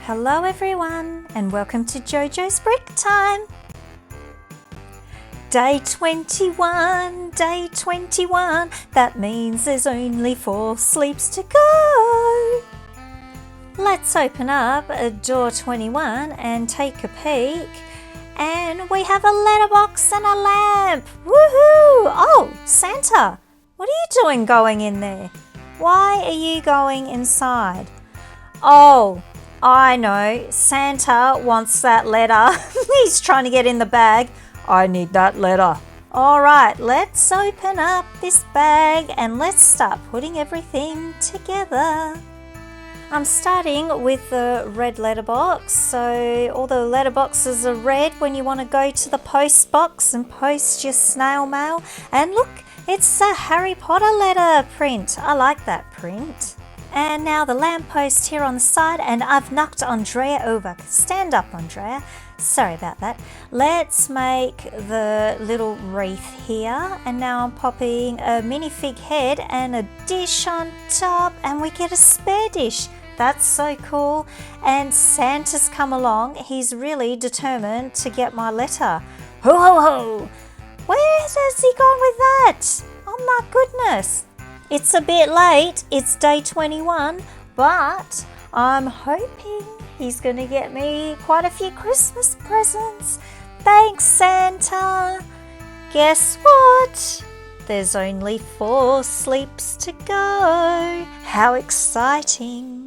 Hello everyone and welcome to JoJo's Brick Time. Day 21, that means there's only 4 sleeps to go. Let's open up door 21 and take a peek. And we have a letterbox and a lamp. Woohoo! Oh, Santa, what are you doing going in there? Why are you going inside? Oh, I know, Santa wants that letter. He's trying to get in the bag. I need that letter. All right, let's open up this bag and let's start putting everything together. I'm starting with the red letterbox. So all the letterboxes are red when you want to go to the post box and post your snail mail. And look, it's a Harry Potter letter print. I like that print. And now the lamppost here on the side, and I've knocked Andrea over. Stand up, Andrea. Sorry about that. Let's make the little wreath here. And now I'm popping a minifig head and a dish on top, and we get a spare dish. That's so cool. And Santa's come along. He's really determined to get my letter. Ho, ho, ho. Where has he gone with that? Oh my goodness. It's a bit late, it's day 21, but I'm hoping he's going to get me quite a few Christmas presents. Thanks, Santa. Guess what? There's only 4 sleeps to go. How exciting.